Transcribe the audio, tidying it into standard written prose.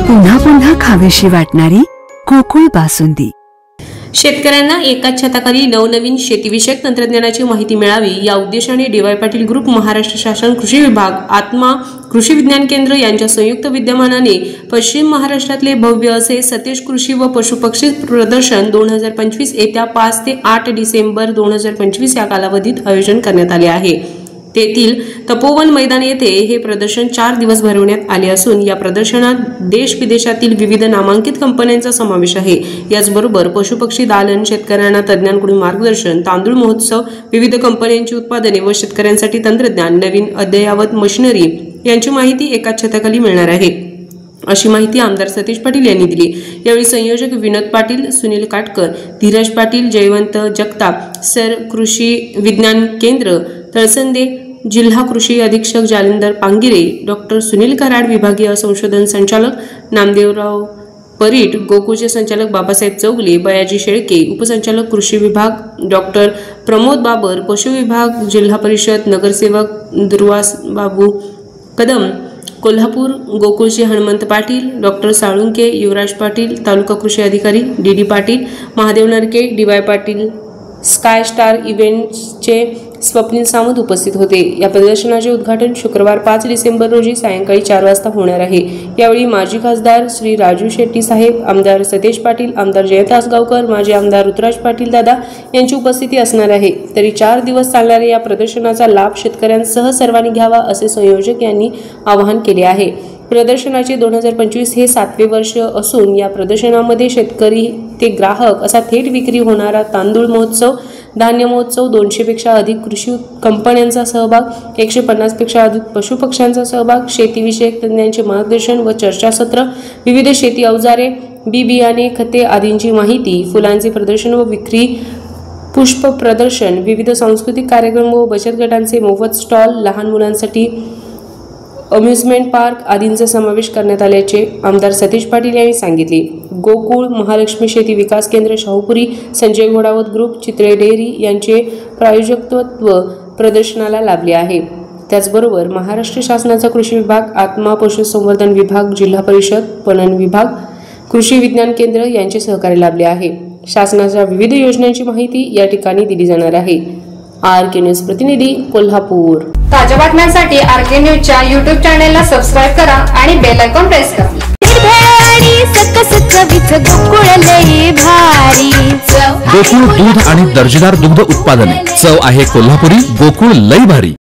पुन्हा पुन्हा खावीशी वाटणारी गोकुळ बासुंदी। शेतकऱ्यांना एकाच छताखाली नवनवीन शेतीविषयक तंत्रज्ञानाची माहिती मिळावी या उद्देशाने डी.वाय. पाटील ग्रुप, महाराष्ट्र शासन कृषी विभाग, आत्मा कृषी विज्ञान केंद्र यांच्या संयुक्त विद्यमानाने पश्चिम महाराष्ट्रातले भव्य असे सतेज कृषी व पशुपक्षी प्रदर्शन 2025 येत्या 5 ते 8 डिसेंबर 2025 या कालावधीत आयोजन करण्यात आले आहे। तेथील तपोवन मैदान येथे हे प्रदर्शन 4 दिवस भरवण्यात आले असून या प्रदर्शनात देश विदेशातील विविध नामांकित कंपन्यांचा समावेश आहे। याचबरोबर पशुपक्षी दालन, शेतकऱ्यांना तज्ञांकडून मार्गदर्शन, तांदूळ महोत्सव, विविध कंपन्यांची उत्पादने व शेतकऱ्यांसाठी तंत्रज्ञान, नवीन अद्ययावत मशिनरी यांची माहिती एकाच छताखाली मिळणार आहे, अशी माहिती आमदार सतीश पाटील यांनी दिली। यावेळी संयोजक विनोद पाटील, सुनील काटकर, धीरज पाटील, जयवंत जगताप, सर कृषी विज्ञान केंद्र तळसंदे, जिल्हा कृषी अधीक्षक जालिंदर पांगिरे, डॉक्टर सुनील कराड, विभागीय संशोधन संचालक नामदेवराव परीट, गोकुळचे संचालक बाबासाहेब चौगले, बयाजी शेळके, उपसंचालक कृषी विभाग डॉक्टर प्रमोद बाबर, पशु विभाग, जिल्हा परिषद नगरसेवक दुर्वास बाबू कदम, कोल्हापूर गोकुळचे हनुमंत पाटील, डॉक्टर साळुंके, युवराज पाटील, तालुका कृषी अधिकारी D D. Patil, Mahadev Narke, D Y. Patil, sky star इव्हेंट्सचे स्वप्नील सावंत उपस्थित होते। या प्रदर्शनाचे उद्घाटन शुक्रवार 5 डिसेंबर रोजी सायंकाळी 4 वाजता होणार आहे। यावेळी माजी खासदार श्री राजू शेट्टी साहेब, आमदार सतेज पाटील, आमदार जयंत आसगावकर, माजी आमदार ऋतुराज पाटील दादा यांची उपस्थिती असणार आहे। तरी 4 दिवस चालणाऱ्या या प्रदर्शनाचा लाभ शेतकऱ्यांसह सर्वांनी घ्यावा असे संयोजक यांनी आवाहन केले आहे। प्रदर्शनाचे 2025 हे 7वे वर्ष असून या प्रदर्शनामध्ये शेतकरी ते ग्राहक असा थेट विक्री होणारा तांदूळ महोत्सव, धान्य महोत्सव, 200 पेक्षा अधिक कृषी कंपन्यांचा सहभाग, 150 पेक्षा अधिक पशुपक्ष्यांचा सहभाग, शेतीविषयक तज्ञांचे मार्गदर्शन व चर्चासत्र, विविध शेती अवजारे, बी बियाणे, खते आदींची माहिती, फुलांचे प्रदर्शन व विक्री, पुष्प प्रदर्शन, विविध सांस्कृतिक कार्यक्रम व बचत गटांचे मोफत स्टॉल, लहान मुलांसाठी अम्युजमेंट पार्क आदींचा समावेश करण्यात आल्याचे आमदार सतीश पाटील यांनी सांगितले। गोकुळ, महालक्ष्मी शेती विकास केंद्र शाहूपुरी, संजय घोडावत ग्रुप, चित्रे डेअरी यांचे प्रायोजकत्व प्रदर्शनाला लाभले आहे। त्याचबरोबर महाराष्ट्र शासनाचा कृषी विभाग, आत्मा पशुसंवर्धन विभाग, जिल्हा परिषद पणन विभाग, कृषी विज्ञान केंद्र यांचे सहकार्य लाभले आहे। शासनाच्या विविध योजनांची माहिती या ठिकाणी दिली जाणार आहे। आर.के. न्यूज प्रतिनिधी, कोल्हापूर। ताज्या बातम्यांसाठी आर.के. न्यूजच्या YouTube चॅनलला सबस्क्राइब करा आणि बेल आयकॉन प्रेस करा। गोकुळ दूध आणि दर्जेदार दुग्ध उत्पादने, चव आहे कोल्हापुरी, गोकुळ लई भारी।